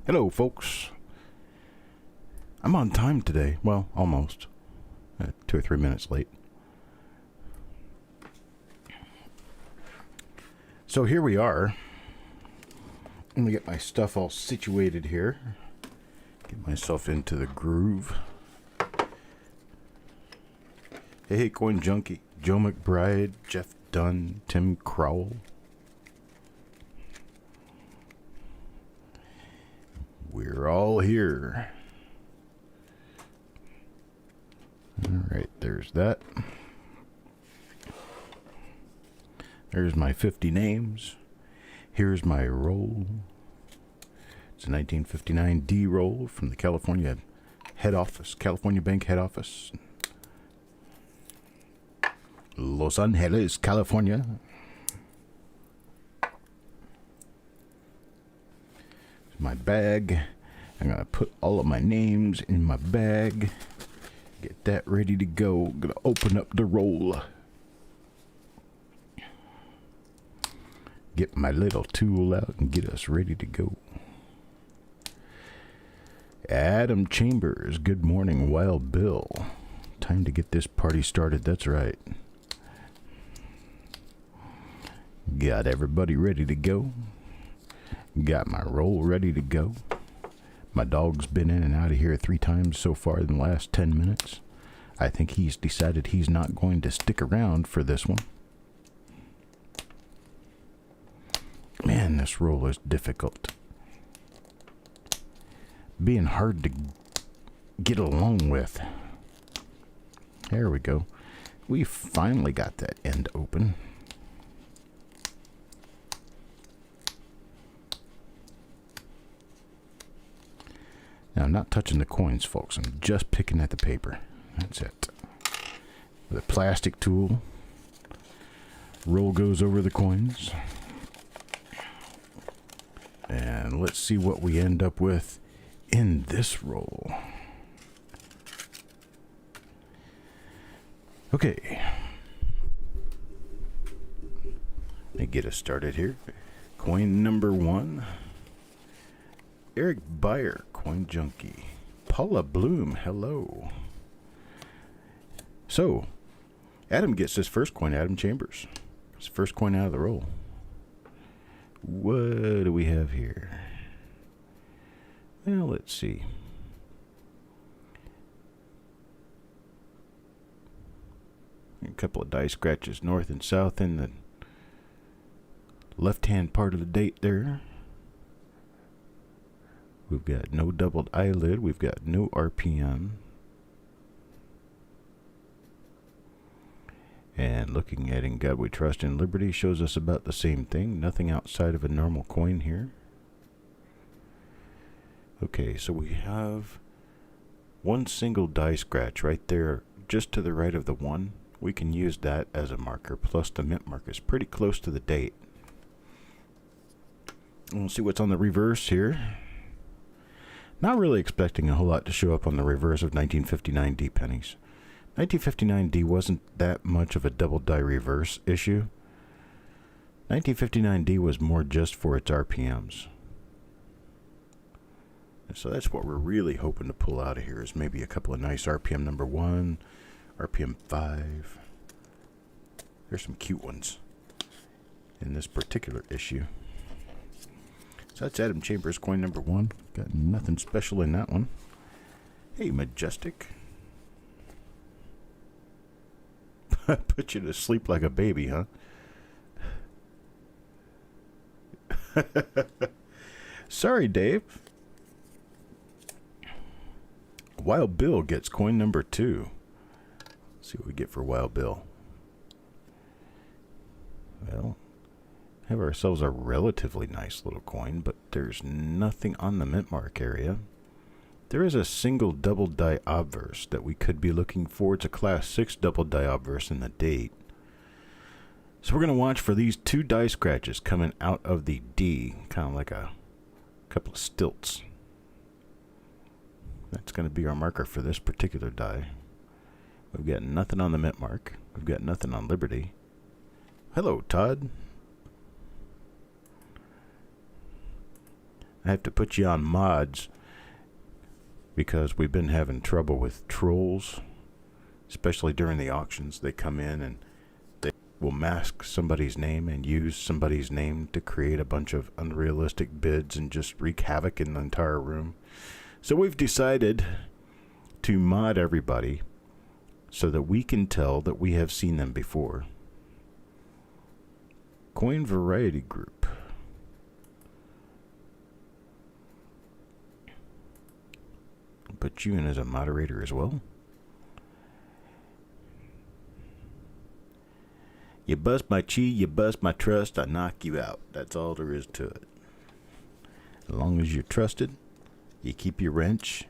Hello, folks. I'm on time today. Well, almost. 2 or 3 minutes late. So here we are. Let me get my stuff all situated here. Get myself into the groove. Hey, Coin Junkie. Joe McBride, Jeff Dunn, Tim Crowell. We're all here. Alright, there's that. There's my 50 names. Here's my roll. It's a 1959 D roll from the California head office, California Bank head office. Los Angeles, California. My bag. I'm gonna put all of my names in my bag. Get that ready to go. Gonna open up the roll. Get my little tool out and get us ready to go. Adam Chambers, good morning, Wild Bill. Time to get this party started, that's right. Got everybody ready to go. Got my roll ready to go. My dog's been in and out of here 3 times so far in the last 10 minutes. I think he's decided he's not going to stick around for this one. Man, this roll is difficult. Being hard to get along with. There we go. We finally got that end open. Now, I'm not touching the coins, folks. I'm just picking at the paper. That's it. With a plastic tool. Roll goes over the coins. And let's see what we end up with in this roll. Okay. Let me get us started here. Coin number 1. Eric Beyer, Coin Junkie. Paula Bloom, hello. So, Adam gets his first coin, Adam Chambers. His first coin out of the roll. What do we have here? Well, let's see. A couple of die scratches north and south in the left-hand part of the date there. We've got no doubled eyelid. We've got no RPM. And looking at In God We Trust in Liberty shows us about the same thing. Nothing outside of a normal coin here. Okay, so we have one single die scratch right there just to the right of the 1. We can use that as a marker, plus the mint mark is pretty close to the date. We'll see what's on the reverse here. Not really expecting a whole lot to show up on the reverse of 1959 D pennies. 1959 D wasn't that much of a double die reverse issue. 1959 D was more just for its RPMs. And so that's what we're really hoping to pull out of here, is maybe a couple of nice RPM number 1, RPM 5. There's some cute ones in this particular issue. So that's Adam Chambers, coin number 1. Got nothing special in that one. Hey, Majestic. Put you to sleep like a baby, huh? Sorry, Dave. Wild Bill gets coin number 2. Let's see what we get for Wild Bill. Well, have ourselves a relatively nice little coin, but there's nothing on the mint mark area. There is a single double die obverse that we could be looking for. It's a class 6 double die obverse in the date. So we're going to watch for these 2 die scratches coming out of the D, kind of like a couple of stilts. That's going to be our marker for this particular die. We've got nothing on the mint mark. We've got nothing on Liberty. Hello, Todd. I have to put you on mods because we've been having trouble with trolls, especially during the auctions. They come in and they will mask somebody's name and use somebody's name to create a bunch of unrealistic bids and just wreak havoc in the entire room. So we've decided to mod everybody so that we can tell that we have seen them before. Coin Variety Group. Put you in as a moderator as well. You bust my chi, you bust my trust, I knock you out. That's all there is to it. As long as you're trusted, you keep your wrench,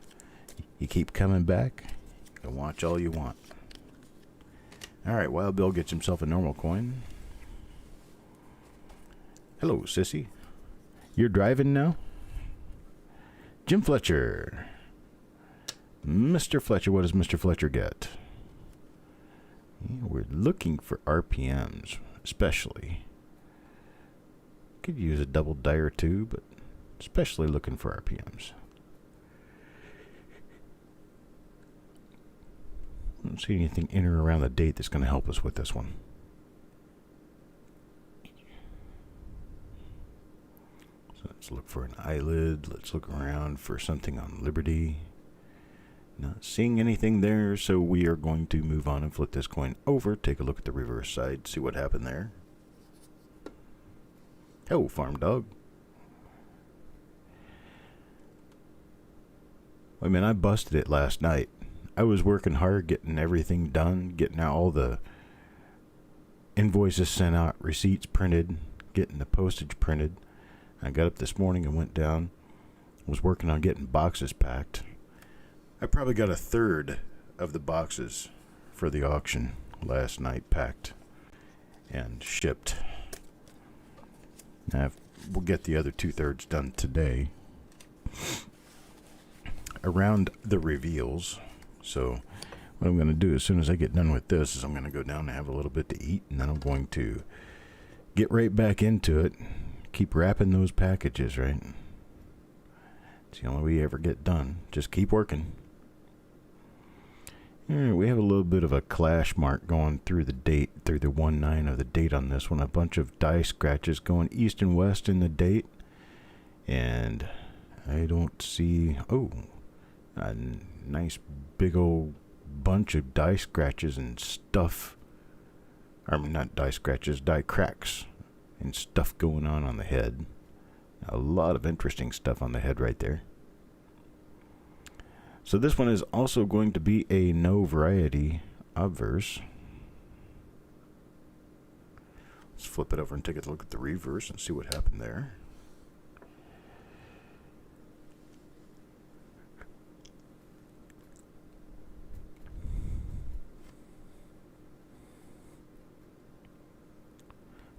you keep coming back, you can watch all you want. Alright, Wild Bill gets himself a normal coin. Hello, sissy. You're driving now? Jim Fletcher. Mr. Fletcher, what does Mr. Fletcher get? Yeah, we're looking for RPMs, especially. Could use a double die or two, but especially looking for RPMs. I don't see anything in or around the date that's going to help us with this one. So let's look for an eyelid. Let's look around for something on Liberty. Not seeing anything there, so we are going to move on and flip this coin over. Take a look at the reverse side, see what happened there. Oh, farm dog. I mean, I busted it last night. I was working hard, getting everything done, getting out all the invoices sent out, receipts printed, getting the postage printed. I got up this morning and went down, was working on getting boxes packed. I probably got a third of the boxes for the auction last night packed and shipped. Now, we'll get the other 2/3 done today around the reveals. So what I'm going to do as soon as I get done with this is I'm going to go down and have a little bit to eat, and then I'm going to get right back into it. Keep wrapping those packages, right? It's the only way you ever get done. Just keep working. Alright, we have a little bit of a clash mark going through the date, through the 1/9 of the date on this one. A bunch of die scratches going east and west in the date. And I don't see... Oh, a nice big old bunch of die scratches and stuff. I mean, not die scratches, die cracks and stuff going on the head. A lot of interesting stuff on the head right there. So this one is also going to be a no variety obverse. Let's flip it over and take a look at the reverse and see what happened there.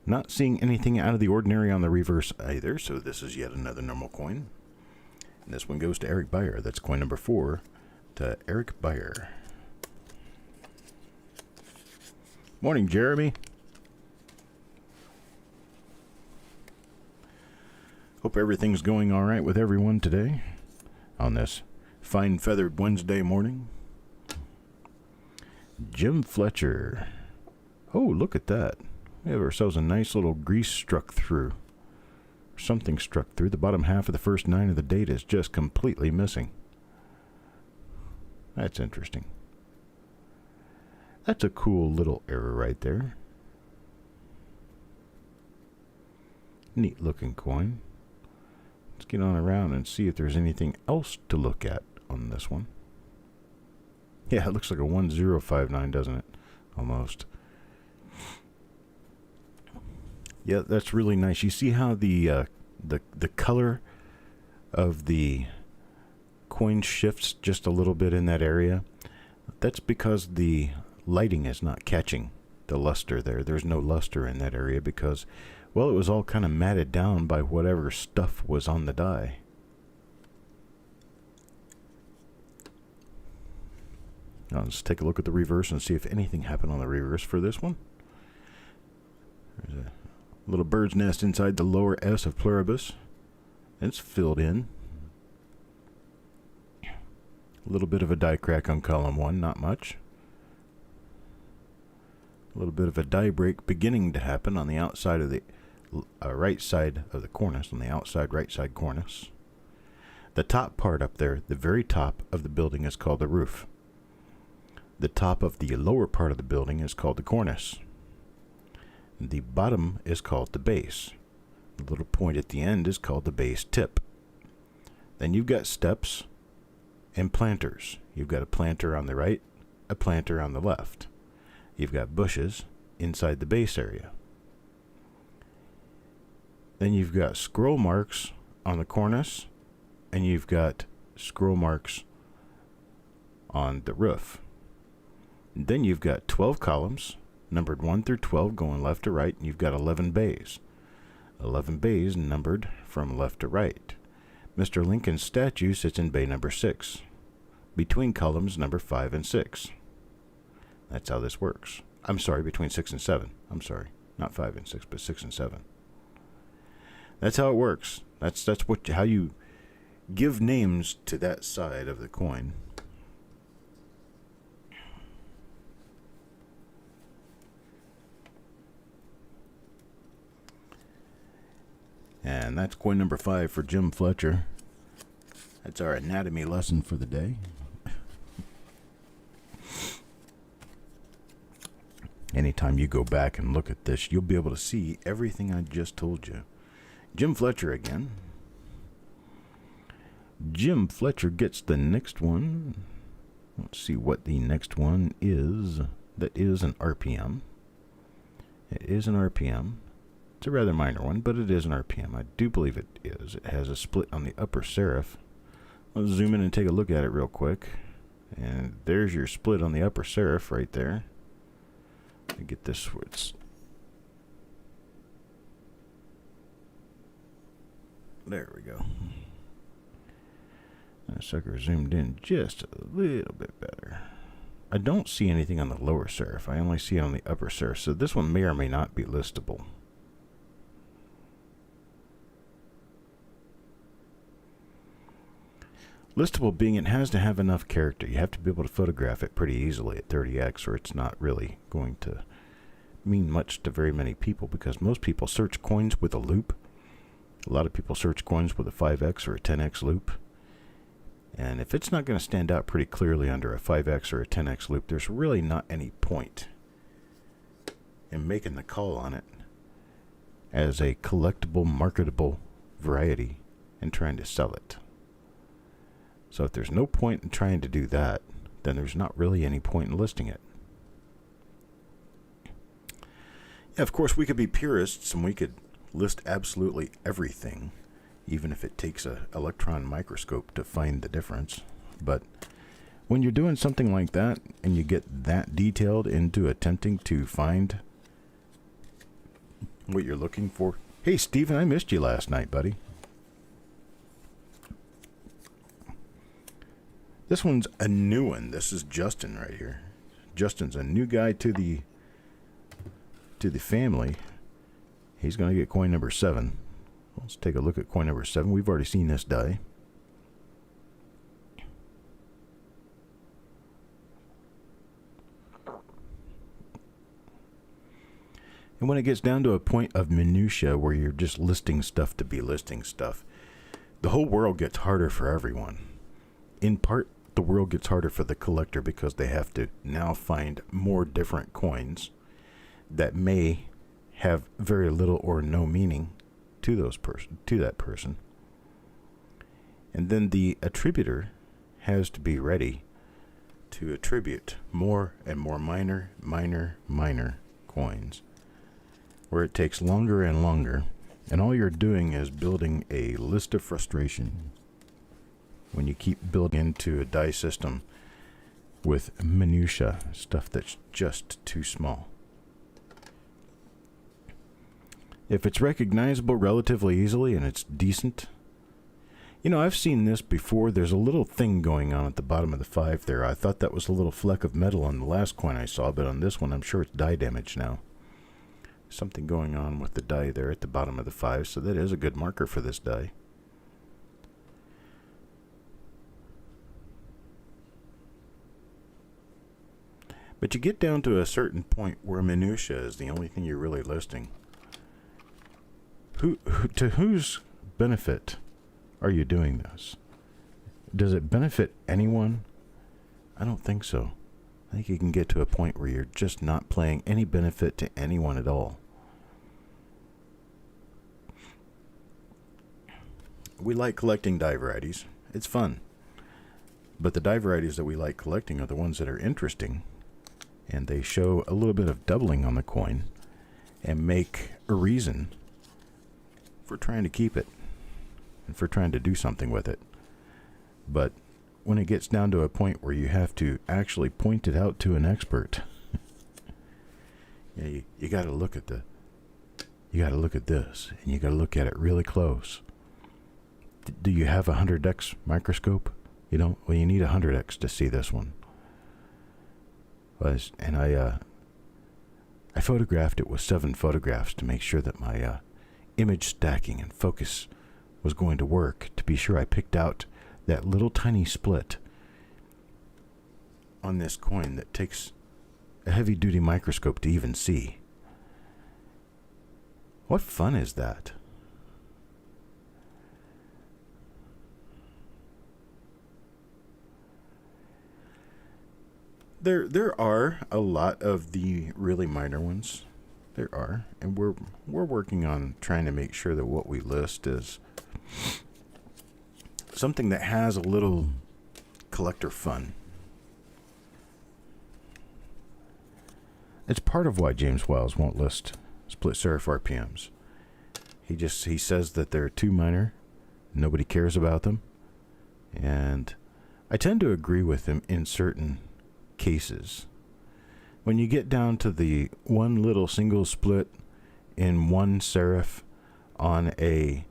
Not seeing anything out of the ordinary on the reverse either, so this is yet another normal coin. And this one goes to Eric Beyer. That's coin number 4 to Eric Beyer. Morning, Jeremy. Hope everything's going all right with everyone today on this fine feathered Wednesday morning. Jim Fletcher. Oh, look at that. We have ourselves a nice little grease struck through. Something struck through. The bottom half of the first 9 of the date is just completely missing. That's interesting. That's a cool little error right there. Neat looking coin. Let's get on around and see if there's anything else to look at on this one. Yeah, it looks like a 1059, doesn't it? Almost. Yeah, that's really nice. You see how the color of the coin shifts just a little bit in that area? That's because the lighting is not catching the luster there. There's no luster in that area because, well, it was all kind of matted down by whatever stuff was on the die. Now let's take a look at the reverse and see if anything happened on the reverse for this one. There's a little bird's nest inside the lower S of pluribus. It's filled in. A little bit of a die crack on column 1, not much. A little bit of a die break beginning to happen on the outside of the right side of the cornice, on the outside right side cornice. The top part up there, the very top of the building, is called the roof. The top of the lower part of the building is called the cornice. The bottom is called the base. The little point at the end is called the base tip. Then you've got steps and planters. You've got a planter on the right, a planter on the left. You've got bushes inside the base area. Then you've got scroll marks on the cornice, and you've got scroll marks on the roof. And then you've got 12 columns, numbered 1 through 12, going left to right, and you've got 11 bays. 11 bays numbered from left to right. Mr. Lincoln's statue sits in bay number 6, between columns number 5 and 6. That's how this works. I'm sorry, between 6 and 7. I'm sorry, not 5 and 6, but 6 and 7. That's how it works. That's how you give names to that side of the coin. And that's coin number 5 for Jim Fletcher. That's our anatomy lesson for the day. Anytime you go back and look at this, you'll be able to see everything I just told you. Jim Fletcher again. Jim Fletcher gets the next one. Let's see what the next one is. That is an RPM. It is an RPM. It's a rather minor one, but it is an RPM. I do believe it is. It has a split on the upper serif. Let's zoom in and take a look at it real quick. And there's your split on the upper serif right there. Let me get this where it's... There we go. That sucker zoomed in just a little bit better. I don't see anything on the lower serif. I only see it on the upper serif. So this one may or may not be listable. Listable being it has to have enough character. You have to be able to photograph it pretty easily at 30x, or it's not really going to mean much to very many people, because most people search coins with a loop. A lot of people search coins with a 5x or a 10x loop. And if it's not going to stand out pretty clearly under a 5x or a 10x loop, there's really not any point in making the call on it as a collectible, marketable variety and trying to sell it. So if there's no point in trying to do that, then there's not really any point in listing it. Yeah, of course, we could be purists and we could list absolutely everything, even if it takes an electron microscope to find the difference. But when you're doing something like that and you get that detailed into attempting to find what you're looking for. Hey, Steven, I missed you last night, buddy. This one's a new one. This is Justin right here. Justin's a new guy to the family. He's going to get coin number 7. Let's take a look at coin number 7. We've already seen this die. And when it gets down to a point of minutia where you're just listing stuff to be listing stuff, the whole world gets harder for everyone. In part, the world gets harder for the collector because they have to now find more different coins that may have very little or no meaning to that person. And then the attributor has to be ready to attribute more and more minor coins, where it takes longer and longer, and all you're doing is building a list of frustration when you keep building into a die system with minutia, stuff that's just too small. If it's recognizable relatively easily and it's decent, you know, I've seen this before. There's a little thing going on at the bottom of the 5 there. I thought that was a little fleck of metal on the last coin I saw, but on this one I'm sure it's die damage now. Something going on with the die there at the bottom of the 5, so that is a good marker for this die. But you get down to a certain point where minutia is the only thing you're really listing. To whose benefit are you doing this? Does it benefit anyone? I don't think so. I think you can get to a point where you're just not playing any benefit to anyone at all. We like collecting die varieties. It's fun. But the die varieties that we like collecting are the ones that are interesting, and they show a little bit of doubling on the coin and make a reason for trying to keep it and for trying to do something with it. But when it gets down to a point where you have to actually point it out to an expert, you got to look at you got to look at this, and you got to look at it really close. Do you have a 100x microscope? You don't? Well, you need a 100x to see this one. And I photographed it with 7 photographs to make sure that my image stacking and focus was going to work, to be sure I picked out that little tiny split on this coin that takes a heavy-duty microscope to even see. What fun is that? There are a lot of the really minor ones. There are, and we're working on trying to make sure that what we list is something that has a little collector fun. It's part of why James Wiles won't list split serif RPMs. He says that they're too minor, nobody cares about them, and I tend to agree with him in certain cases. When you get down to the one little single split in one serif on a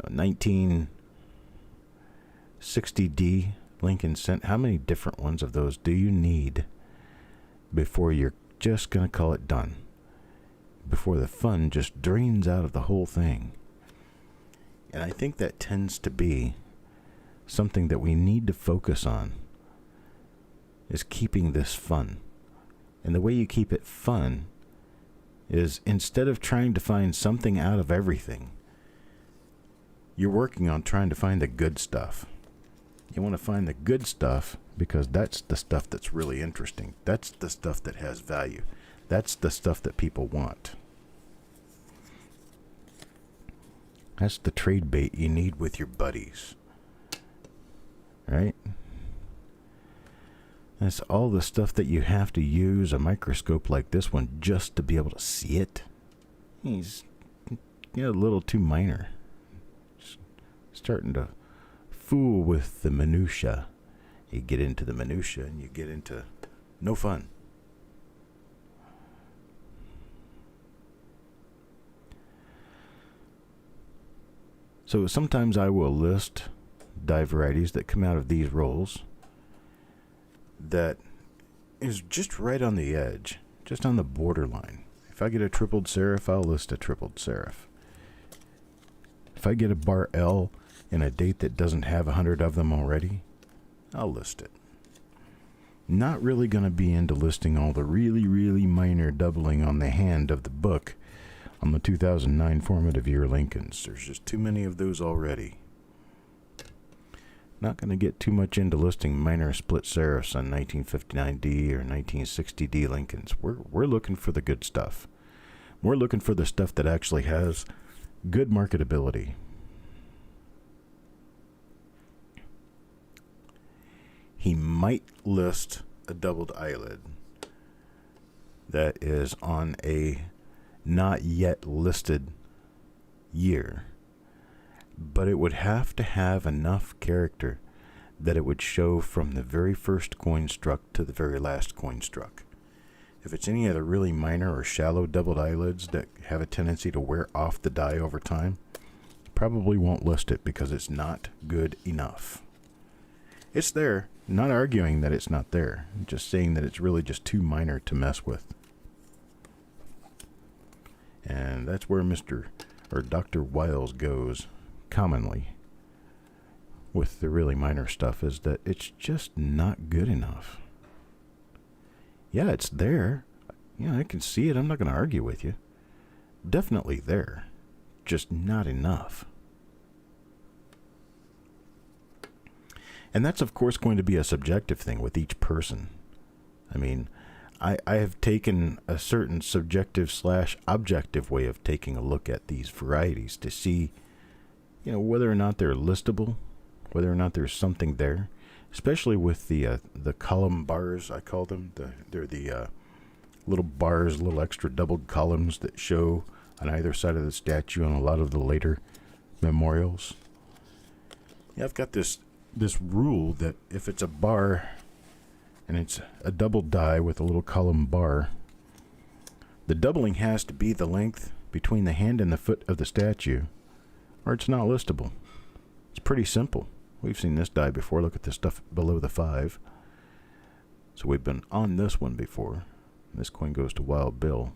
1960D Lincoln Cent, how many different ones of those do you need before you're just going to call it done? Before the fun just drains out of the whole thing. And I think that tends to be something that we need to focus on, is keeping this fun. And the way you keep it fun is, instead of trying to find something out of everything, you're working on trying to find the good stuff. You want to find the good stuff because that's the stuff that's really interesting. That's the stuff that has value. That's the stuff that people want. That's the trade bait you need with your buddies. Right? That's all the stuff that you have to use a microscope like this one just to be able to see it. He's a little too minor. Just starting to fool with the minutia. You get into the minutia and you get into no fun. So sometimes I will list die varieties that come out of these rolls that is just right on the edge, just on the borderline. If I get a tripled serif, I'll list a tripled serif. If I get a bar L in a date that doesn't have 100 of them already, I'll list it. Not really going to be into listing all the really, really minor doubling on the hand of the book on the 2009 formative year Lincolns. There's just too many of those already. Not going to get too much into listing minor split serifs on 1959D or 1960D Lincolns. We're looking for the good stuff. We're looking for the stuff that actually has good marketability. He might list a doubled eyelid that is on a not yet listed year, but it would have to have enough character that it would show from the very first coin struck to the very last coin struck. If it's any of the really minor or shallow doubled eyelids that have a tendency to wear off the die over time, probably won't list it because it's not good enough. It's there, not arguing that it's not there, just saying that it's really just too minor to mess with. And that's where Dr. Wiles goes commonly with the really minor stuff, is that it's just not good enough. Yeah, it's there. Yeah, I can see it. I'm not going to argue with you. Definitely there. Just not enough. And that's, of course, going to be a subjective thing with each person. I mean, I have taken a certain subjective / objective way of taking a look at these varieties to see, whether or not they're listable, whether or not there's something there, especially with the column bars, I call them. They're the little bars, little extra doubled columns that show on either side of the statue on a lot of the later memorials. Yeah, I've got this rule that if it's a bar and it's a double die with a little column bar, the doubling has to be the length between the hand and the foot of the statue, or it's not listable. It's pretty simple. We've seen this die before. Look at the stuff below the 5. So we've been on this one before. This coin goes to Wild Bill.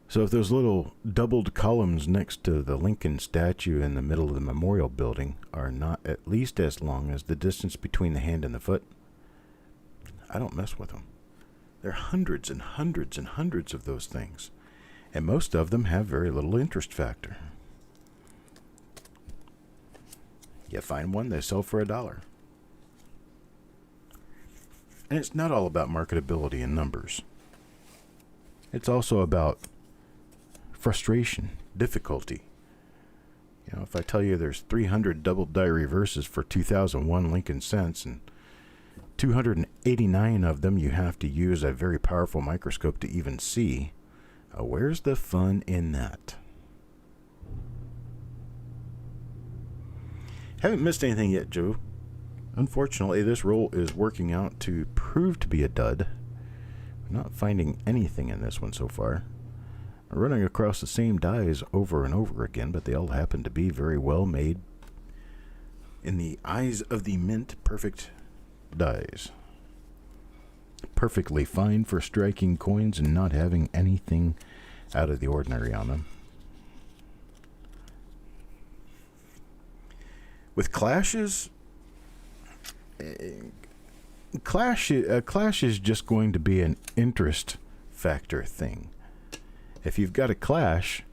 So if those little doubled columns next to the Lincoln statue in the middle of the memorial building are not at least as long as the distance between the hand and the foot, I don't mess with them. There are hundreds and hundreds and hundreds of those things, and most of them have very little interest factor. You find one, they sell for $1. And it's not all about marketability and numbers. It's also about frustration, difficulty. If I tell you there's 300 double die reverses for 2001 Lincoln cents and 289 of them you have to use a very powerful microscope to even see, where's the fun in that? Haven't missed anything yet, Joe. Unfortunately, this roll is working out to prove to be a dud. I'm not finding anything in this one so far. I'm running across the same dies over and over again, but they all happen to be very well made, in the eyes of the mint, perfect dies. Perfectly fine for striking coins and not having anything out of the ordinary on them. With clashes, clash is just going to be an interest factor thing. If you've got a clash,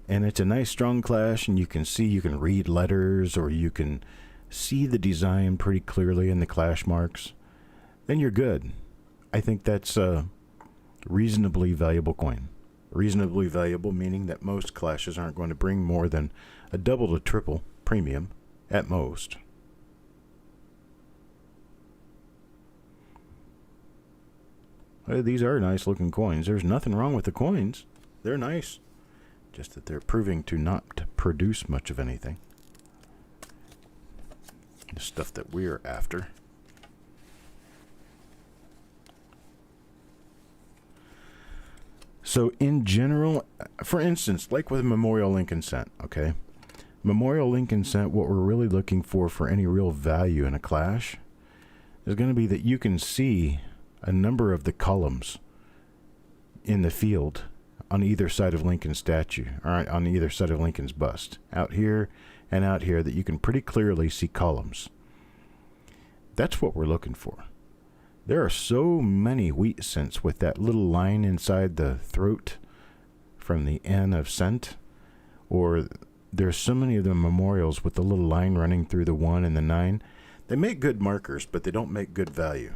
and it's a nice strong clash, and you can read letters, or you can see the design pretty clearly in the clash marks, then you're good. I think that's a reasonably valuable coin. Reasonably valuable meaning that most clashes aren't going to bring more than a double to triple premium at most. These are nice looking coins. There's nothing wrong with the coins. They're nice. Just that they're proving to not produce much of anything. The stuff that we're after. So in general, for instance, like with Memorial Lincoln cent, okay? Memorial Lincoln cent, what we're really looking for any real value in a clash is going to be that you can see a number of the columns in the field on either side of Lincoln's statue, or on either side of Lincoln's bust, out here and out here, that you can pretty clearly see columns. That's what we're looking for. There are so many wheat cents with that little line inside the throat from the N of cent, or there's so many of the memorials with the little line running through the 1 and the 9. They make good markers, but they don't make good value,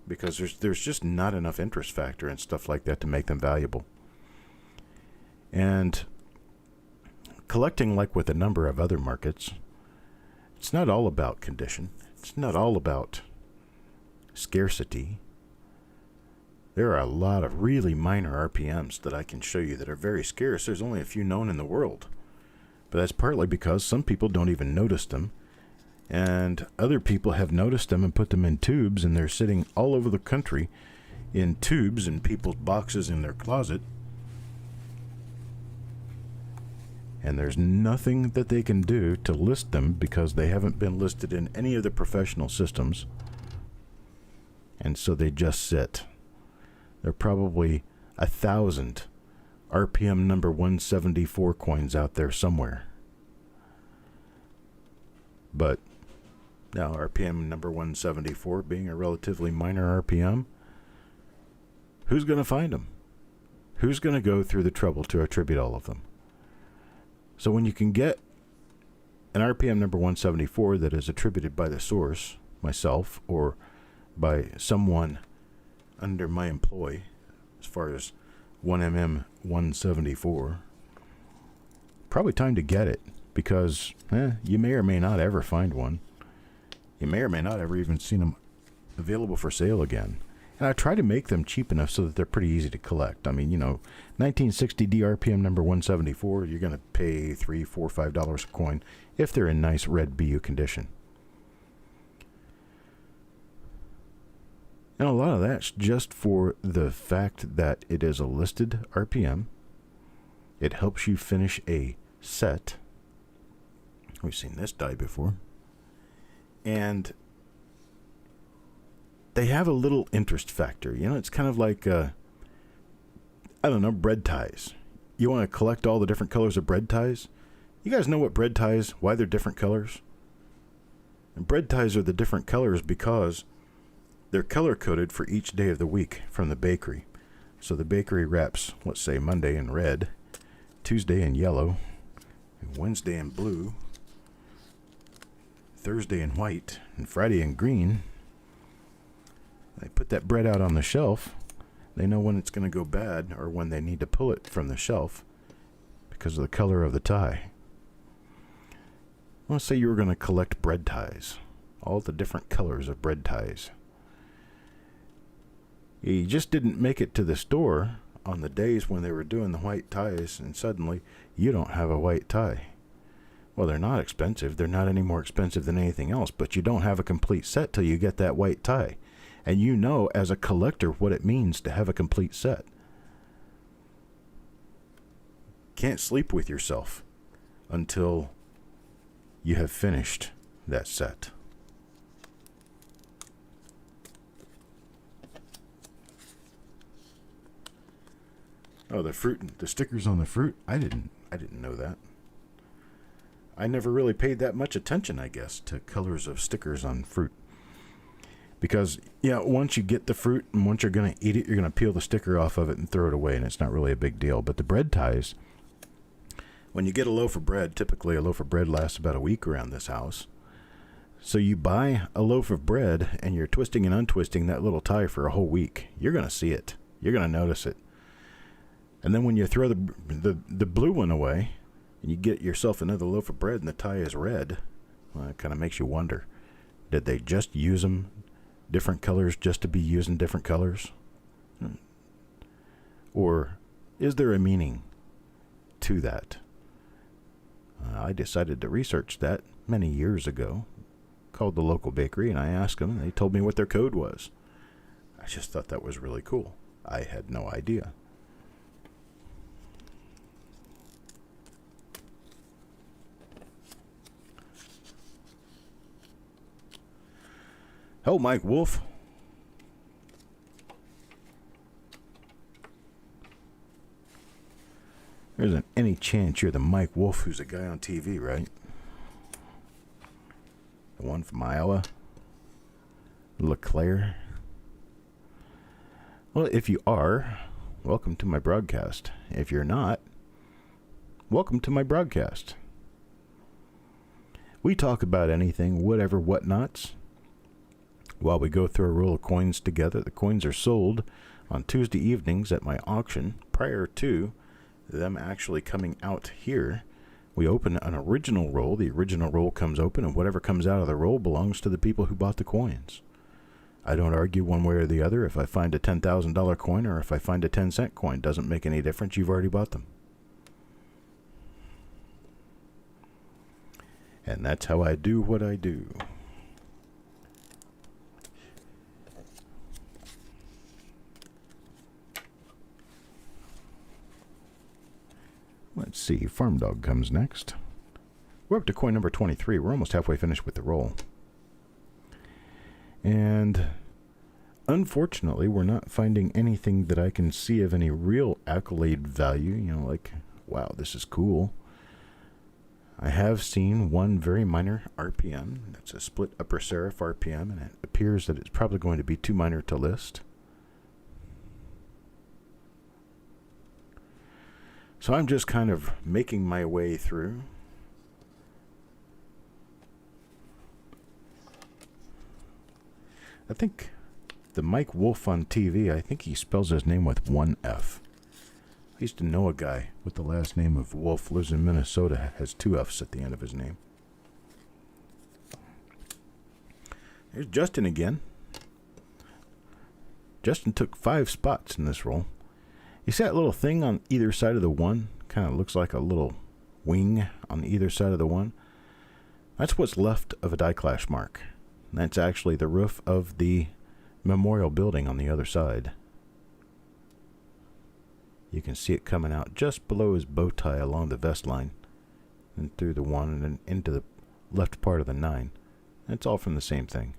because there's just not enough interest factor and stuff like that to make them valuable. And collecting, like with a number of other markets, it's not all about condition. It's not all about scarcity. There are a lot of really minor RPMs that I can show you that are very scarce. There's only a few known in the world. But that's partly because some people don't even notice them, and other people have noticed them and put them in tubes, and they're sitting all over the country in tubes in people's boxes in their closet. And there's nothing that they can do to list them because they haven't been listed in any of the professional systems. And so they just sit. There are probably 1,000 RPM number 174 coins out there somewhere. But now RPM number 174 being a relatively minor RPM, who's going to find them? Who's going to go through the trouble to attribute all of them? So when you can get an RPM number 174 that is attributed by the source, myself, or by someone under my employ, as far as 1mm 174, probably time to get it, because you may or may not ever find one. You may or may not ever even seen them available for sale again. And I try to make them cheap enough so that they're pretty easy to collect. I mean, 1960 DRPM number 174, you're going to pay $3, $4, $5 a coin if they're in nice red BU condition. And a lot of that's just for the fact that it is a listed RPM. It helps you finish a set. We've seen this die before. And they have a little interest factor. It's kind of like, bread ties. You want to collect all the different colors of bread ties? You guys know what bread ties, why they're different colors? And bread ties are the different colors because they're color-coded for each day of the week from the bakery. So the bakery wraps, let's say, Monday in red, Tuesday in yellow, Wednesday in blue, Thursday in white, and Friday in green. They put that bread out on the shelf. They know when it's going to go bad or when they need to pull it from the shelf because of the color of the tie. Let's say you were going to collect bread ties, all the different colors of bread ties. You just didn't make it to the store on the days when they were doing the white ties, and suddenly you don't have a white tie. Well, they're not expensive. They're not any more expensive than anything else, but you don't have a complete set till you get that white tie. And you know as a collector what it means to have a complete set. Can't sleep with yourself until you have finished that set. Oh, the fruit, the stickers on the fruit? I didn't know that. I never really paid that much attention, I guess, to colors of stickers on fruit. Because, once you get the fruit and once you're going to eat it, you're going to peel the sticker off of it and throw it away, and it's not really a big deal. But the bread ties, when you get a loaf of bread, typically a loaf of bread lasts about a week around this house. So you buy a loaf of bread and you're twisting and untwisting that little tie for a whole week. You're going to see it. You're going to notice it. And then when you throw the blue one away and you get yourself another loaf of bread and the tie is red, well, it kind of makes you wonder, did they just use them different colors just to be using different colors? Or is there a meaning to that? I decided to research that many years ago. Called the local bakery and I asked them, and they told me what their code was. I just thought that was really cool. I had no idea. Oh, Mike Wolf. There isn't any chance you're the Mike Wolf who's a guy on TV, right? The one from Iowa? LeClaire? Well, if you are, welcome to my broadcast. If you're not, welcome to my broadcast. We talk about anything, whatever, whatnots. While we go through a roll of coins together, the coins are sold on Tuesday evenings at my auction prior to them actually coming out here. We open an original roll. The original roll comes open, and whatever comes out of the roll belongs to the people who bought the coins. I don't argue one way or the other. If I find a $10,000 coin or if I find a 10-cent coin, doesn't make any difference. You've already bought them. And that's how I do what I do. Let's see, Farm Dog comes next. We're up to coin number 23. We're almost halfway finished with the roll. And Unfortunately, we're not finding anything that I can see of any real accolade value, like, wow, this is cool. I have seen one very minor RPM. That's a split upper serif RPM, and it appears that it's probably going to be too minor to list. So I'm just kind of making my way through. I think the Mike Wolf on TV, I think he spells his name with one F. I used to know a guy with the last name of Wolf, lives in Minnesota, has two F's at the end of his name. Here's Justin again. Justin took 5 spots in this roll. You see that little thing on either side of the one? Kind of looks like a little wing on either side of the one. That's what's left of a die clash mark. And that's actually the roof of the memorial building on the other side. You can see it coming out just below his bow tie along the vest line, and through the 1 and then into the left part of the 9. It's all from the same thing.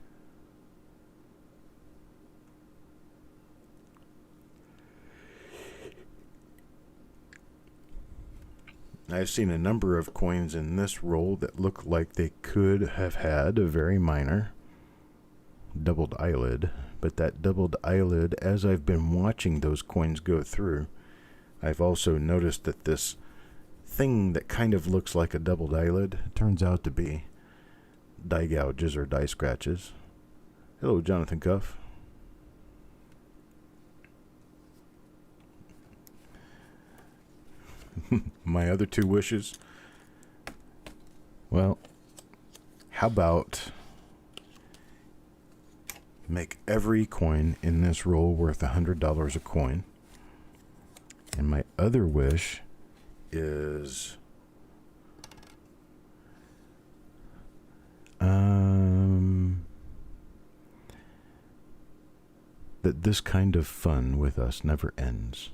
I've seen a number of coins in this roll that look like they could have had a very minor doubled eyelid, but that doubled eyelid, as I've been watching those coins go through, I've also noticed that this thing that kind of looks like a doubled eyelid turns out to be die gouges or die scratches. Hello, Jonathan Cuff. My other 2 wishes. Well, how about make every coin in this roll worth $100 a coin? And my other wish is that this kind of fun with us never ends.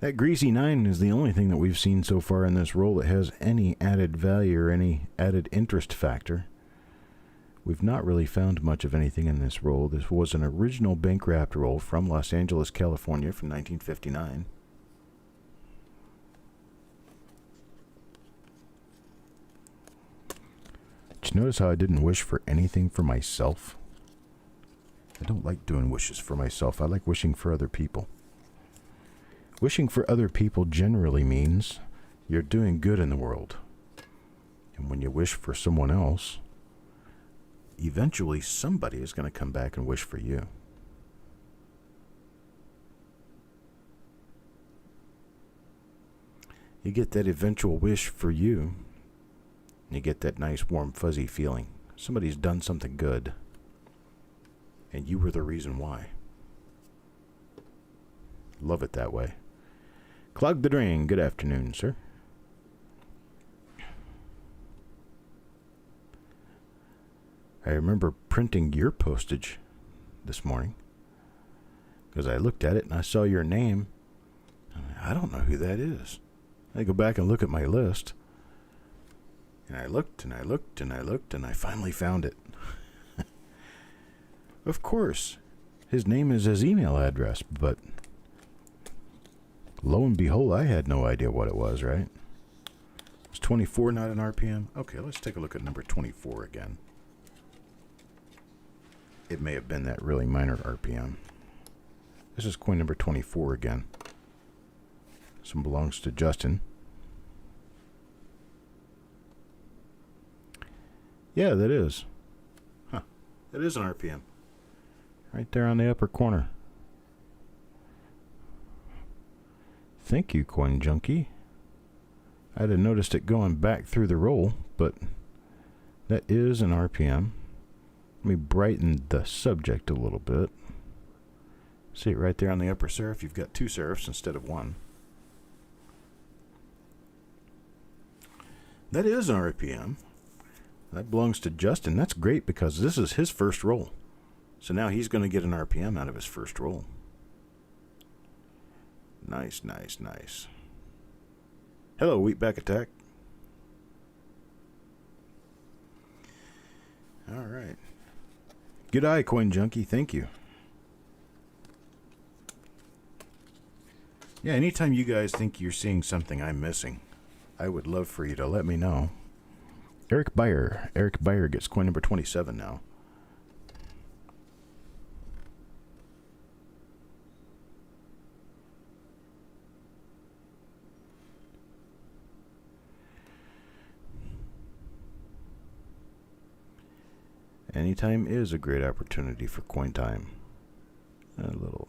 That greasy 9 is the only thing that we've seen so far in this roll that has any added value or any added interest factor. We've not really found much of anything in this roll. This was an original bank wrapped roll from Los Angeles, California from 1959. Did you notice how I didn't wish for anything for myself? I don't like doing wishes for myself. I like wishing for other people. Wishing for other people generally means you're doing good in the world. And when you wish for someone else, eventually somebody is going to come back and wish for you. You get that eventual wish for you, and you get that nice warm fuzzy feeling. Somebody's done something good, and you were the reason why. Love it that way. Clog the Drain, good afternoon, sir. I remember printing your postage this morning because I looked at it and I saw your name. I don't know who that is. I go back and look at my list. And I looked and I looked and I looked and I finally found it. Of course, his name is his email address, but lo and behold, I had no idea what it was, right? Is 24 not an RPM? Okay, let's take a look at number 24 again. It may have been that really minor RPM. This is coin number 24 again. This one belongs to Justin. Yeah, that is. Huh. That is an RPM. Right there on the upper corner. Thank you, Coin Junkie. I'd have noticed it going back through the roll, but that is an RPM. Let me brighten the subject a little bit. See it right there on the upper serif? You've got 2 serifs instead of 1. That is an RPM. That belongs to Justin. That's great because this is his first roll. So now he's going to get an RPM out of his first roll. Nice, nice, nice. Hello, Wheatback Attack. All right. Good eye, Coin Junkie. Thank you. Yeah, anytime you guys think you're seeing something I'm missing, I would love for you to let me know. Eric Beyer. Eric Beyer gets coin number 27 now. Anytime is a great opportunity for coin time. A little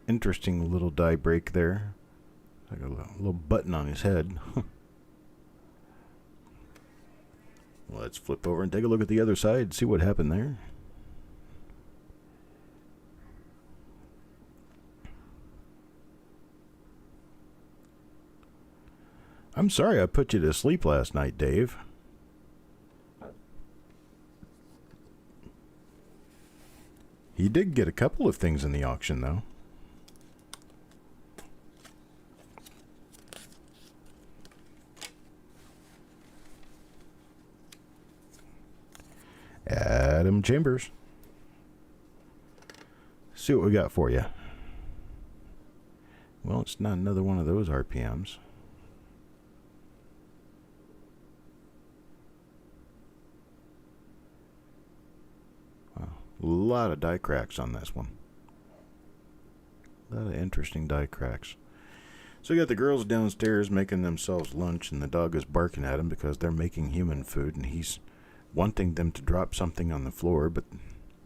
interesting little die break there. Like a little button on his head. Let's flip over and take a look at the other side, see what happened there. I'm sorry I put you to sleep last night, Dave. He did get a couple of things in the auction, though. Adam Chambers. See what we got for you. Well, it's not another one of those RPMs. Wow. A lot of die cracks on this one. A lot of interesting die cracks. So you got the girls downstairs making themselves lunch, and the dog is barking at them because they're making human food, and he's wanting them to drop something on the floor, but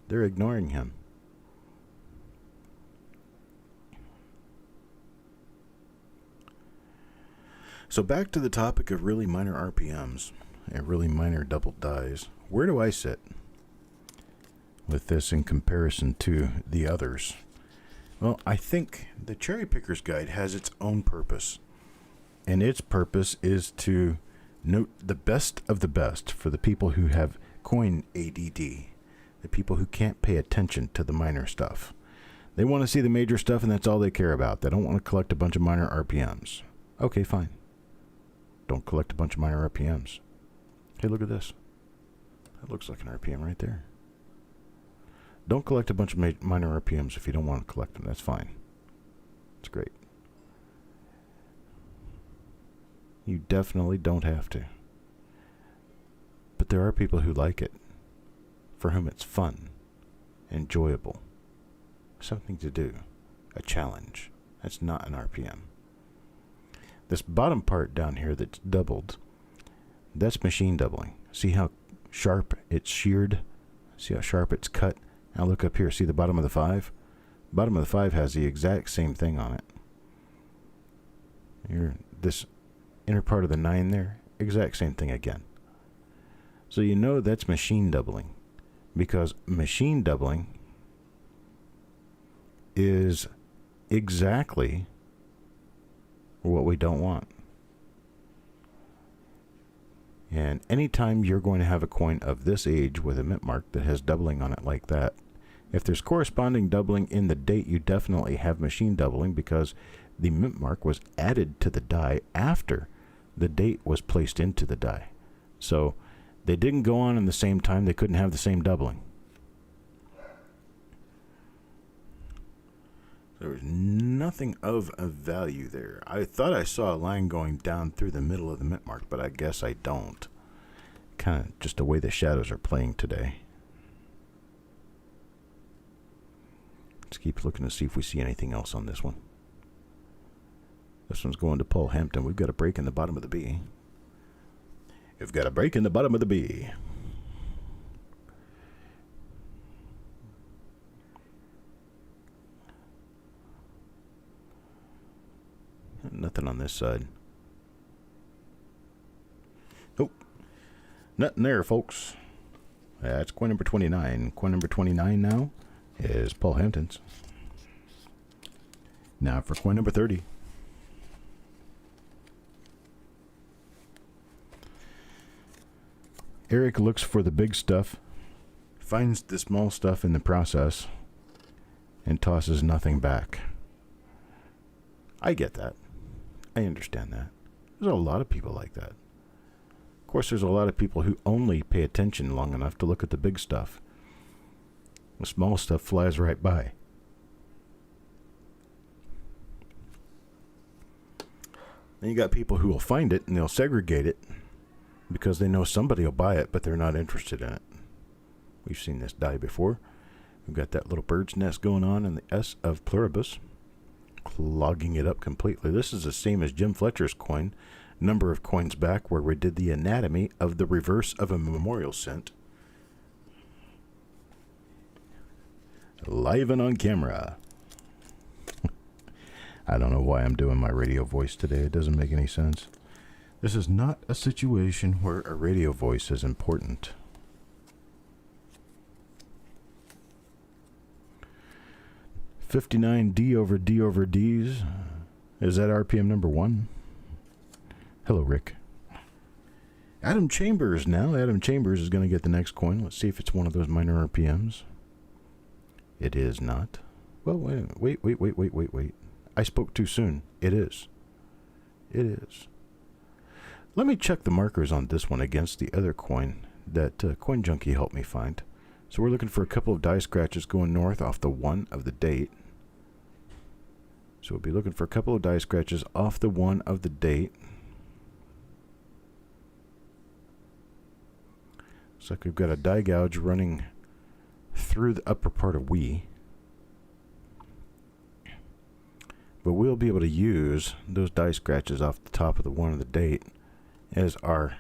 they're ignoring him. So back to the topic of really minor RPMs and really minor double dies. Where do I sit with this in comparison to the others? Well, I think the Cherry Picker's Guide has its own purpose, and its purpose is to note the best of the best for the people who have coin ADD, the people who can't pay attention to the minor stuff. They want to see the major stuff, and that's all they care about. They don't want to collect a bunch of minor RPMs. Okay, fine. Don't collect a bunch of minor RPMs. Hey, look at this. That looks like an RPM right there. Don't collect a bunch of minor RPMs if you don't want to collect them. That's fine. It's great. You definitely don't have to. But there are people who like it, for whom it's fun, enjoyable, something to do, a challenge. That's not an RPM. This bottom part down here that's doubled, that's machine doubling. See how sharp it's sheared? See how sharp it's cut? Now look up here. See the bottom of the 5? Bottom of the 5 has the exact same thing on it. Here, this inner part of the 9 there, exact same thing again. So you know that's machine doubling, because machine doubling is exactly what we don't want. And anytime you're going to have a coin of this age with a mint mark that has doubling on it like that, if there's corresponding doubling in the date, you definitely have machine doubling, because the mint mark was added to the die after the date was placed into the die. So they didn't go on in the same time. They couldn't have the same doubling. There was nothing of a value there. I thought I saw a line going down through the middle of the mint mark, but I guess I don't. Kind of just the way the shadows are playing today. Let's keep looking to see if we see anything else on this one. This one's going to Paul Hampton. We've got a break in the bottom of the B. We've got a break in the bottom of the B. Nothing on this side. Nope. Nothing there, folks. That's coin number 29. Coin number 29 now is Paul Hampton's. Now for coin number 30. Eric looks for the big stuff, finds the small stuff in the process, and tosses nothing back. I get that. I understand that. There's a lot of people like that. course, there's a lot of people who only pay attention long enough to look at the big stuff. The small stuff flies right by. Then you got people who will find it and they'll segregate it because they know somebody will buy it, but they're not interested in it. We've seen this die before. We've got that little bird's nest going on in the S of pluribus, clogging it up completely. This is the same as Jim Fletcher's coin, number of coins back, where we did the anatomy of the reverse of a memorial cent. Live and on camera. I don't know why I'm doing my radio voice today. It doesn't make any sense. This is not a situation where a radio voice is important. $59 D over D over D's. Is that RPM number 1? Hello, Rick. Adam Chambers now. Adam Chambers is going to get the next coin. Let's see if it's one of those minor RPMs. It is not. Well, wait. I spoke too soon. It is. It is. Let me check the markers on this one against the other coin that Coin Junkie helped me find. So we're looking for a couple of die scratches going north off the 1 of the date. So we'll be looking for a couple of die scratches off the 1 of the date. Looks like we've got a die gouge running through the upper part of we. But we'll be able to use those die scratches off the top of the 1 of the date as our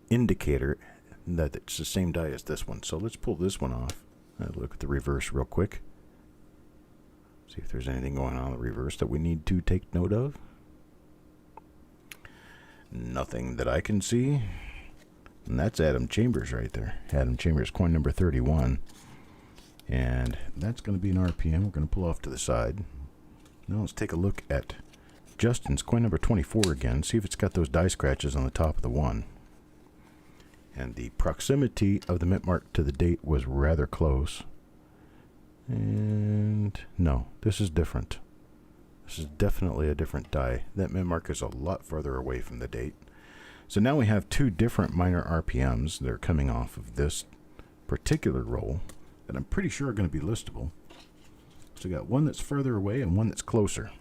indicator that it's the same die as this one. So let's pull this one off. Look at the reverse real quick. See if there's anything going on in the reverse that we need to take note of. Nothing that I can see. And that's Adam Chambers right there. Adam Chambers, coin number 31. And that's going to be an RPM. We're going to pull off to the side. Now let's take a look at Justin's coin number 24 again. See if it's got those die scratches on the top of the 1. And the proximity of the mint mark to the date was rather close. And no, this is different. This is definitely a different die. That mint mark is a lot further away from the date. So now we have 2 different minor RPMs that are coming off of this particular roll that I'm pretty sure are going to be listable. So we got one that's further away and one that's closer.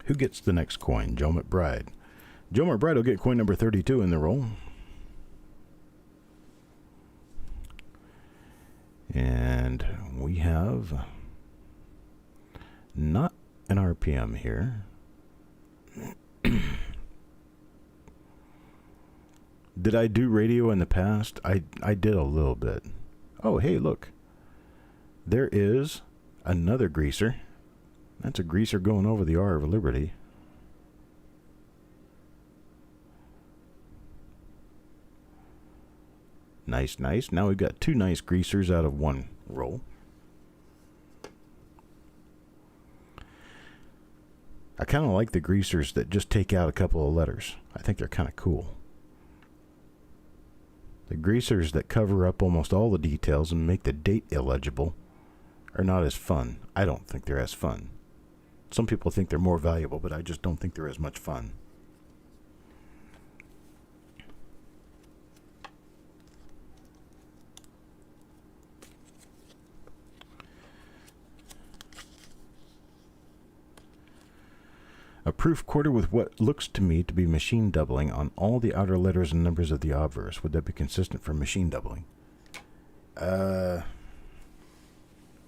Who gets the next coin? Joe McBride. Joe McBride will get coin number 32 in the roll. And we have not an RPM here. Did I do radio in the past? I did a little bit. Oh, hey, look. There is another greaser. That's a greaser going over the R of Liberty. Nice, nice. Now we've got 2 nice greasers out of 1 roll. I kind of like the greasers that just take out a couple of letters. I think they're kind of cool. The greasers that cover up almost all the details and make the date illegible are not as fun. I don't think they're as fun. Some people think they're more valuable, but I just don't think they're as much fun. A proof quarter with what looks to me to be machine doubling on all the outer letters and numbers of the obverse. Would that be consistent for machine doubling?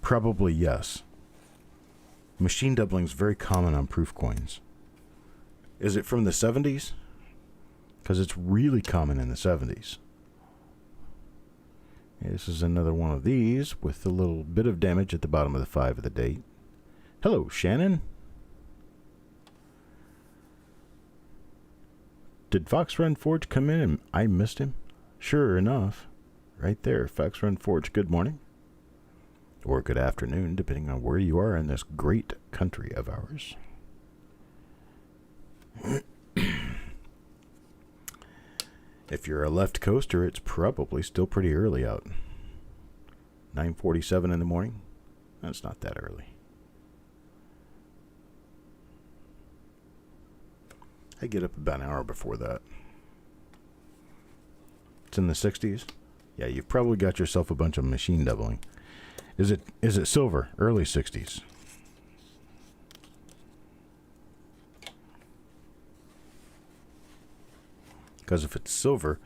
Probably yes. Machine doubling is very common on proof coins. Is it from the 70s? Because it's really common in the 70s. This is another one of these with a little bit of damage at the bottom of the 5 of the date. Hello, Shannon. Did Fox Run Forge come in and I missed him? Sure enough. Right there, Fox Run Forge, good morning. Or good afternoon, depending on where you are in this great country of ours. If you're a left coaster, it's probably still pretty early out. 9:47 in the morning? That's not that early. I get up about an hour before that. in the 60s? Yeah, you've probably got yourself a bunch of machine doubling. Is it silver? Early 60s. Because if it's silver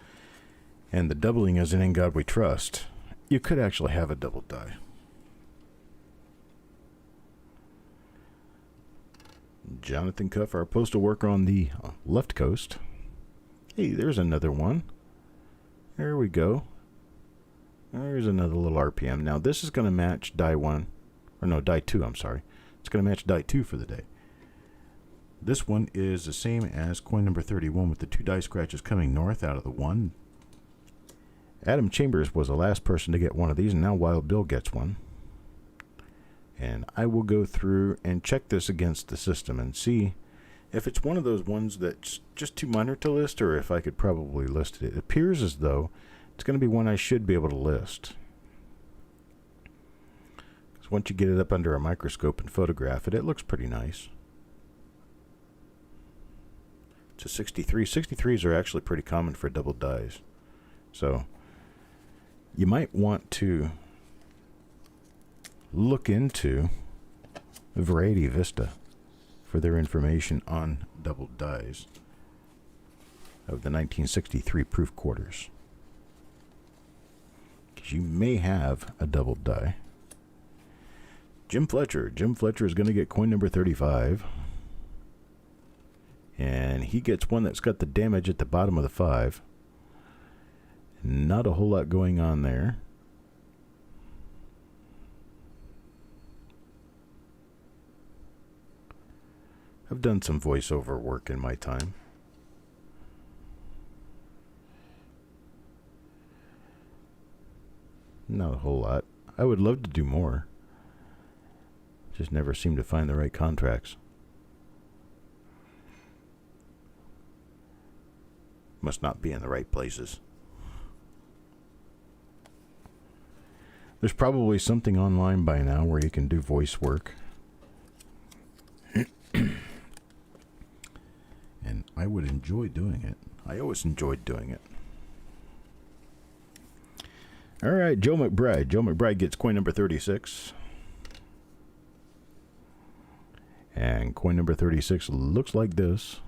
and the doubling is in God We Trust, you could actually have a double die. Jonathan Cuff, our postal worker on the left coast. Hey, there's another one. There we go. There's another little RPM. Now, this is going to match die 1. Or no, die 2, I'm sorry. It's going to match die 2 for the day. This one is the same as coin number 31 with the 2 die scratches coming north out of the 1. Adam Chambers was the last person to get one of these, and now Wild Bill gets one. And I will go through and check this against the system and see if it's one of those ones that's just too minor to list, or if I could probably list it. It appears as though it's going to be one I should be able to list. Because once you get it up under a microscope and photograph it, it looks pretty nice. It's a 63. 63s are actually pretty common for double dies. So you might want to look into Variety Vista for their information on double dies of the 1963 proof quarters. Because you may have a double die. Jim Fletcher. Jim Fletcher is going to get coin number 35. And he gets one that's got the damage at the bottom of the 5. Not a whole lot going on there. I've done some voiceover work in my time. Not a whole lot. I would love to do more. Just never seem to find the right contracts. Must not be in the right places. There's probably something online by now where you can do voice work. And I would enjoy doing it. I always enjoyed doing it. All right, Joe McBride. Joe McBride gets coin number 36. And coin number 36 looks like this.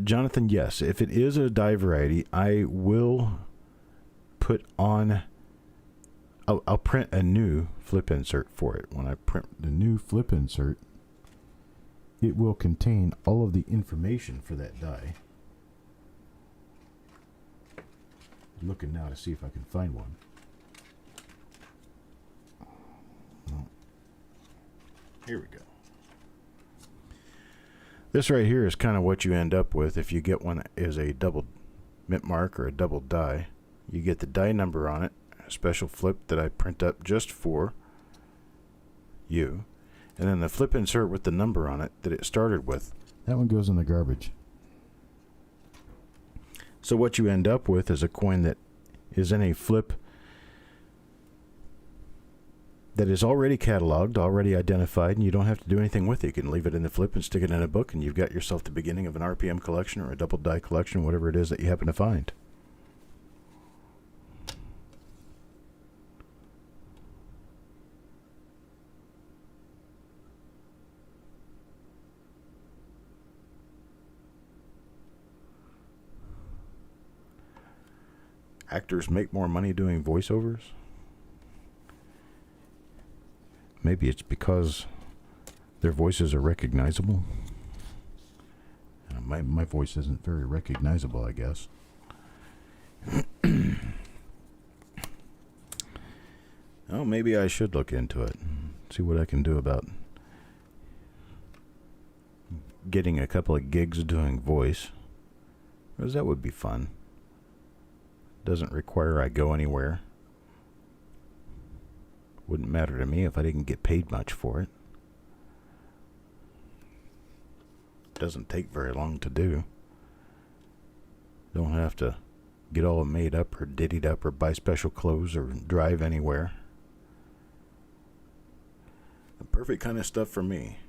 Jonathan, yes. If it is a die variety, I will put on... I'll print a new flip insert for it. When I print the new flip insert, it will contain all of the information for that die. I'm looking now to see if I can find one. No. Here we go. This right here is kind of what you end up with if you get one as a double mint mark or a double die. You get the die number on it, a special flip that I print up just for you, and then the flip insert with the number on it that it started with. That one goes in the garbage. So what you end up with is a coin that is in a flip that is already cataloged, already identified, and you don't have to do anything with it. You can leave it in the flip and stick it in a book, and you've got yourself the beginning of an RPM collection or a double die collection, whatever it is that you happen to find. Actors make more money doing voiceovers? Maybe it's because their voices are recognizable. My voice isn't very recognizable, I guess. Oh, maybe I should look into it. See what I can do about getting a couple of gigs doing voice. Because that would be fun. Doesn't require I go anywhere. Wouldn't matter to me if I didn't get paid much for it. Doesn't take very long to do. Don't have to get all made up or diddied up or buy special clothes or drive anywhere. The perfect kind of stuff for me.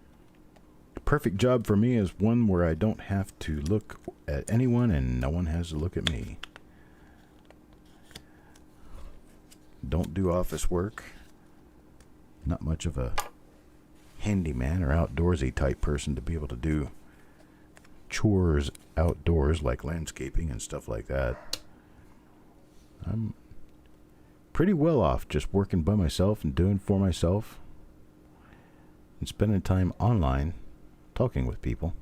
The perfect job for me is one where I don't have to look at anyone and no one has to look at me. Don't do office work. Not much of a handyman or outdoorsy type person to be able to do chores outdoors like landscaping and stuff like that. I'm pretty well off just working by myself and doing for myself and spending time online talking with people.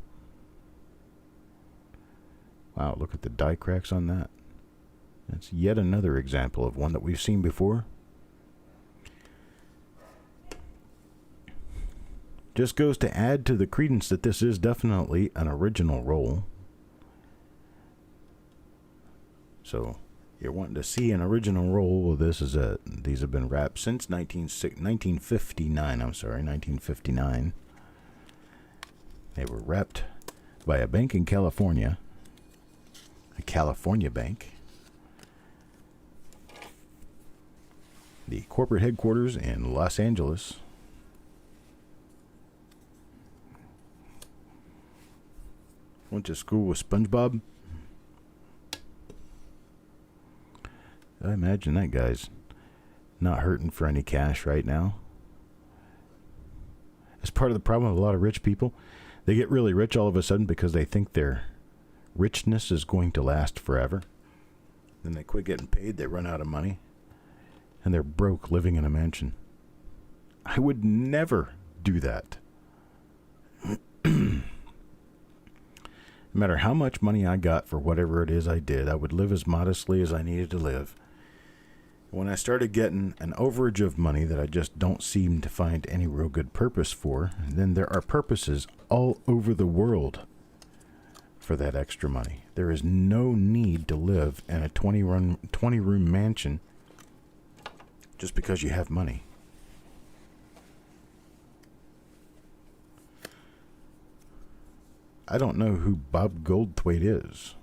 Wow, look at the die cracks on that. That's yet another example of one that we've seen before. Just goes to add to the credence that this is definitely an original roll. So you're wanting to see an original roll. Well, this is it. These have been wrapped since 1959. 1959. They were wrapped by a bank in California. A California bank. The corporate headquarters in Los Angeles. Went to school with SpongeBob. I imagine that guy's not hurting for any cash right now. It's part of the problem with a lot of rich people. They get really rich all of a sudden because they think their richness is going to last forever. Then they quit getting paid, they run out of money, and they're broke living in a mansion. I would never do that. No matter how much money I got for whatever it is I did, I would live as modestly as I needed to live. When I started getting an overage of money that I just don't seem to find any real good purpose for, then there are purposes all over the world for that extra money. There is no need to live in a 20-room mansion just because you have money. I don't know who Bob Goldthwait is.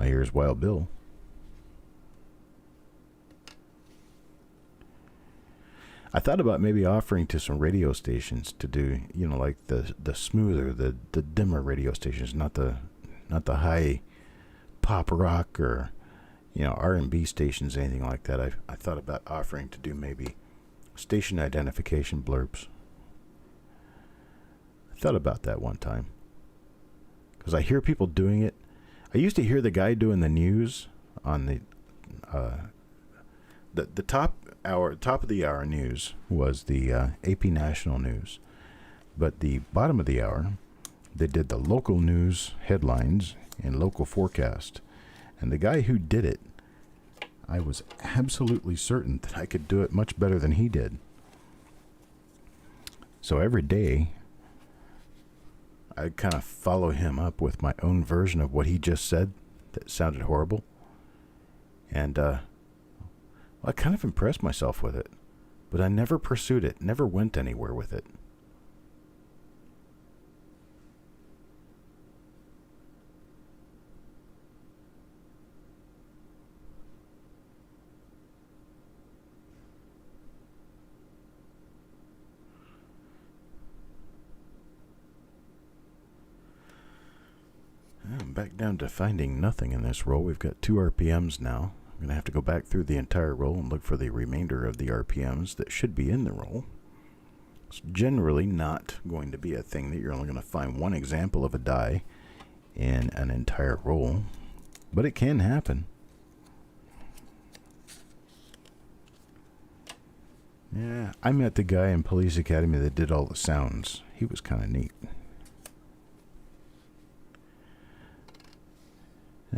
Here's Wild Bill. I thought about maybe offering to some radio stations to do, like the smoother, the dimmer radio stations, not the high pop rock or, R&B stations, anything like that. I thought about offering to do maybe station identification blurbs. I thought about that one time because I hear people doing it. I used to hear the guy doing the news on the top of the hour news was the AP National News, but the bottom of the hour they did the local news headlines and local forecast. And the guy who did it, I was absolutely certain that I could do it much better than he did. So every day I'd kind of follow him up with my own version of what he just said that sounded horrible. And I kind of impressed myself with it, but I never pursued it, never went anywhere with it. I'm back down to finding nothing in this roll. We've got 2 RPMs now. I'm going to have to go back through the entire roll and look for the remainder of the RPMs that should be in the roll. It's generally not going to be a thing that you're only going to find one example of a die in an entire roll, but it can happen. Yeah, I met the guy in Police Academy that did all the sounds. He was kind of neat.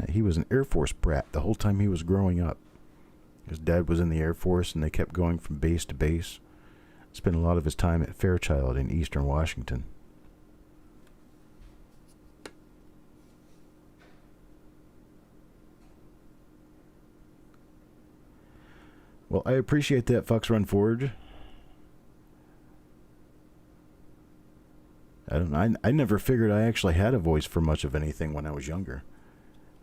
He was an Air Force brat the whole time he was growing up. His dad was in the Air Force, and they kept going from base to base. Spent a lot of his time at Fairchild in eastern Washington. Well, I appreciate that, Fox Run Forge. I never figured I actually had a voice for much of anything when I was younger.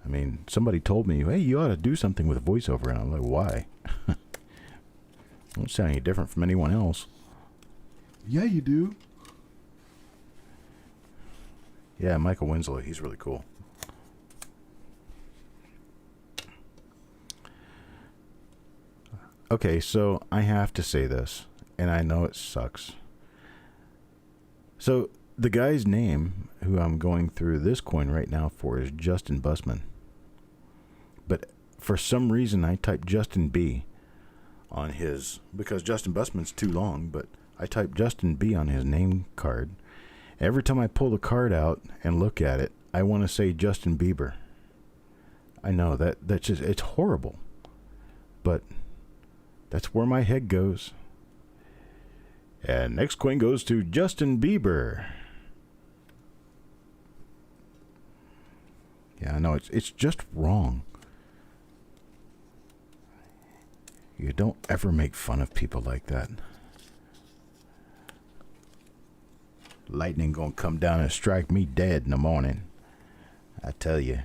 I mean, somebody told me, hey, you ought to do something with voiceover. And I'm like, why? Don't sound any different from anyone else. Yeah, you do. Yeah, Michael Winslow, he's really cool. Okay, so I have to say this, and I know it sucks. So the guy's name, who I'm going through this coin right now for, is Justin Busman. But for some reason, I typed Justin B on his, because Justin Busman's too long, but I typed Justin B on his name card. Every time I pull the card out and look at it, I want to say Justin Bieber. I know that's just, it's horrible, but that's where my head goes. And next coin goes to Justin Bieber. Yeah, I know, it's just wrong. You don't ever make fun of people like that. Lightning gonna come down and strike me dead in the morning. I tell you.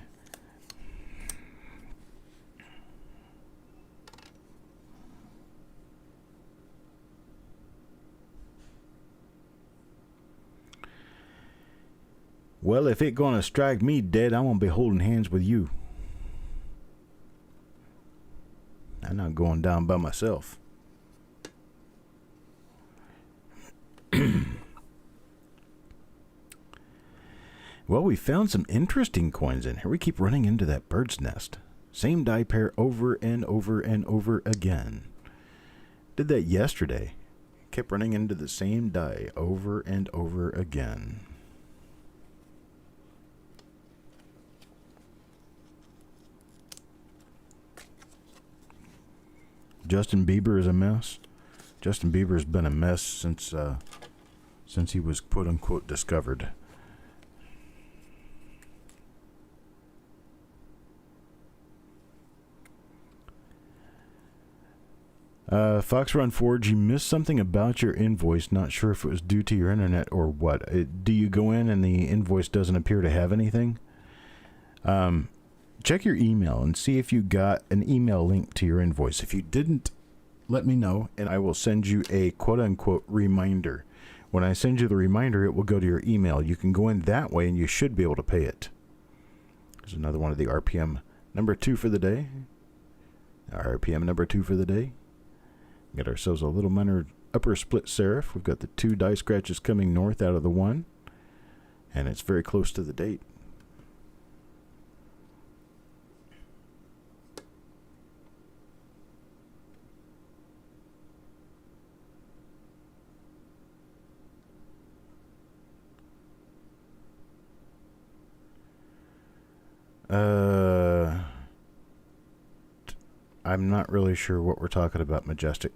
Well, if it gonna strike me dead, I'm gonna be holding hands with you. I'm not going down by myself. Well, we found some interesting coins in here. We keep running into that bird's nest. Same die pair over and over and over again. Did that yesterday. Kept running into the same die over and over again. Justin Bieber is a mess. Justin Bieber's been a mess since he was quote unquote discovered. Fox Run Forge, you missed something about your invoice. Not sure if it was due to your internet or what. Do you go in and the invoice doesn't appear to have anything? Check your email and see if you got an email link to your invoice. If you didn't, let me know, and I will send you a quote-unquote reminder. When I send you the reminder, it will go to your email. You can go in that way, and you should be able to pay it. There's another one of the RPM number 2 for the day. RPM number 2 for the day. Got ourselves a little minor upper split serif. We've got the 2 die scratches coming north out of the 1, and it's very close to the date. I'm not really sure what we're talking about, Majestic.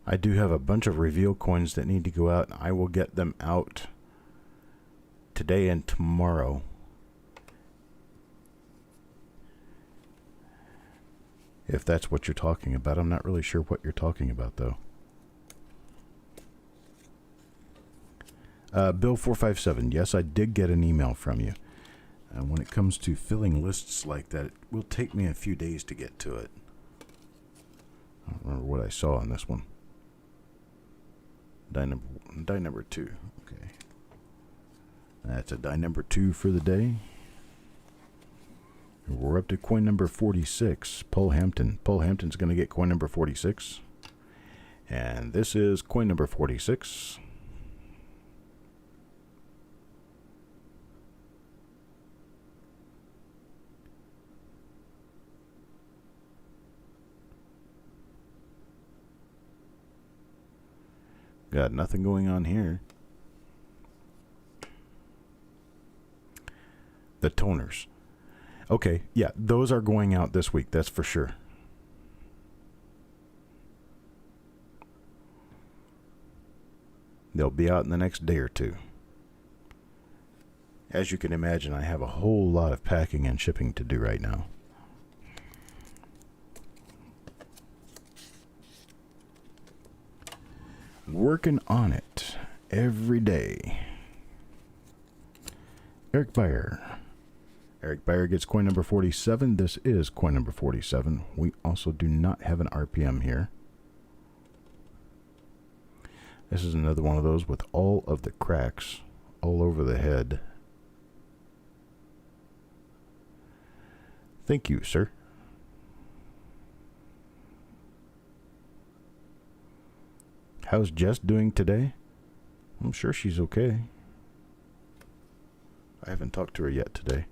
I do have a bunch of reveal coins that need to go out. I will get them out today and tomorrow. If that's what you're talking about. I'm not really sure what you're talking about, though. Bill 457, yes, I did get an email from you. When it comes to filling lists like that, it will take me a few days to get to it. I don't remember what I saw on this one. Die number 2. Okay. That's a die number 2 for the day. We're up to coin number 46, Paul Hampton. Paul Hampton's going to get coin number 46. And this is coin number 46. Got nothing going on here. The toners. Okay, yeah, those are going out this week, that's for sure. They'll be out in the next day or two. As you can imagine, I have a whole lot of packing and shipping to do right now. Working on it every day. Eric Bayer. Eric Bayer gets coin number 47. This is coin number 47. We also do not have an RPM here. This is another one of those with all of the cracks all over the head. Thank you, sir. How's Jess doing today? I'm sure she's okay. I haven't talked to her yet today.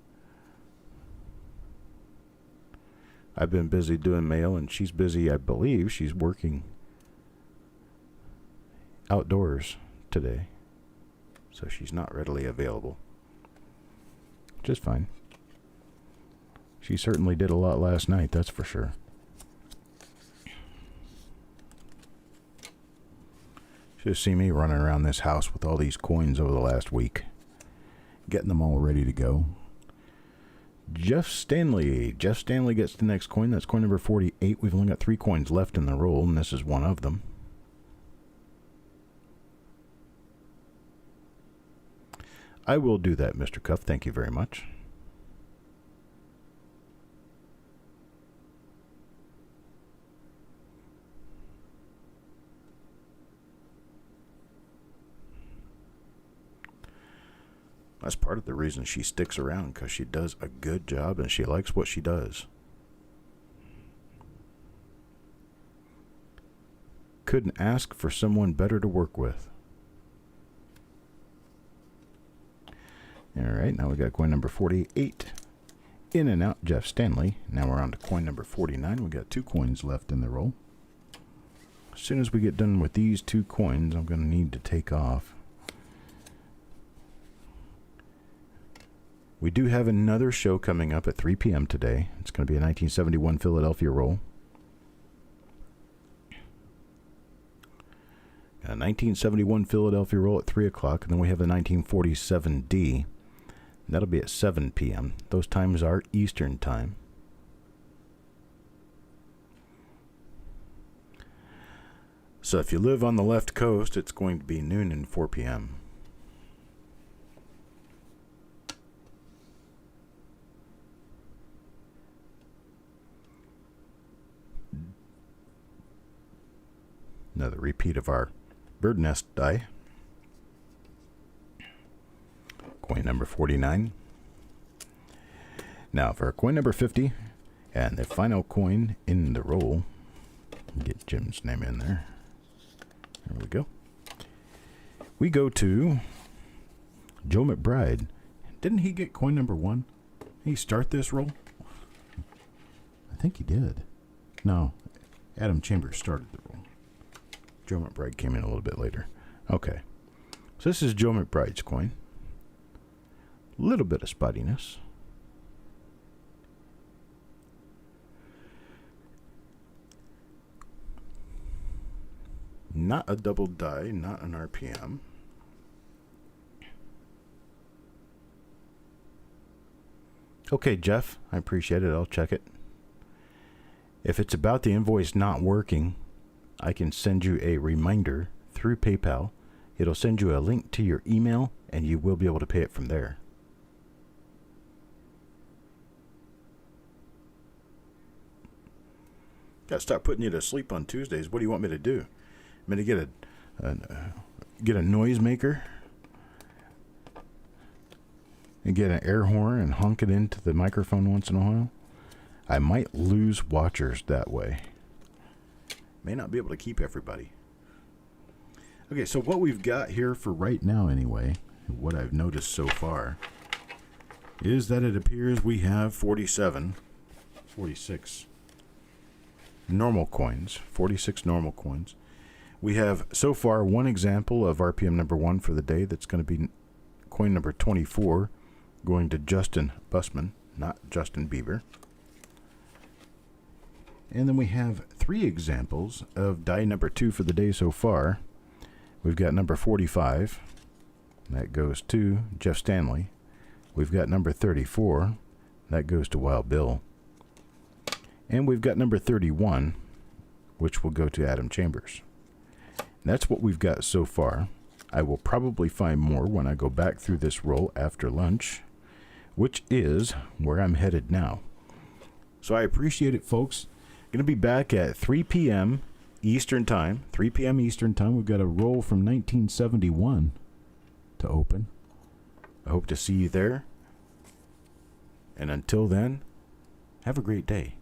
I've been busy doing mail, and she's busy, I believe she's working outdoors today. So she's not readily available. Just fine. She certainly did a lot last night, that's for sure. Should have seen me running around this house with all these coins over the last week. Getting them all ready to go. Jeff Stanley. Jeff Stanley gets the next coin. That's coin number 48. We've only got 3 coins left in the roll, and this is one of them. I will do that, Mr. Cuff. Thank you very much. That's part of the reason she sticks around, because she does a good job and she likes what she does. Couldn't ask for someone better to work with. Alright, now we got coin number 48. In and out, Jeff Stanley. Now we're on to coin number 49. We got 2 coins left in the roll. As soon as we get done with these 2 coins, I'm going to need to take off. We do have another show coming up at 3 p.m. today. It's going to be a 1971 Philadelphia roll. A 1971 Philadelphia roll at 3 o'clock, and then we have a 1947D. That'll be at 7 p.m. Those times are Eastern time. So if you live on the left coast, it's going to be noon and 4 p.m. Another repeat of our bird nest die. Coin number 49. Now for coin number 50, and the final coin in the roll. Get Jim's name in there. There we go. We go to Joe McBride. Didn't he get coin number 1? Did he start this roll? I think he did. No, Adam Chambers started the roll. Joe McBride came in a little bit later. Okay. So this is Joe McBride's coin. Little bit of spottiness. Not a double die, not an RPM. Okay, Jeff, I appreciate it. I'll check it. If it's about the invoice not working, I can send you a reminder through PayPal. It'll send you a link to your email, and you will be able to pay it from there. Got to start putting you to sleep on Tuesdays. What do you want me to do? I'm going to get a noisemaker and get an air horn and honk it into the microphone once in a while. I might lose watchers that way. May not be able to keep everybody. Okay, so what we've got here for right now anyway, what I've noticed so far, is that it appears we have 46 normal coins. 46 normal coins. We have so far one example of RPM number 1 for the day. That's going to be coin number 24, going to Justin Bussman, not Justin Bieber. And then we have 3 examples of die number 2 for the day so far. We've got number 45. That goes to Jeff Stanley. We've got number 34. That goes to Wild Bill. And we've got number 31, which will go to Adam Chambers. That's what we've got so far. I will probably find more when I go back through this roll after lunch. which is where I'm headed now. So I appreciate it, folks. Going to be back at 3 p.m. Eastern Time. 3 p.m. Eastern Time. We've got a roll from 1971 to open. I hope to see you there. And until then, have a great day.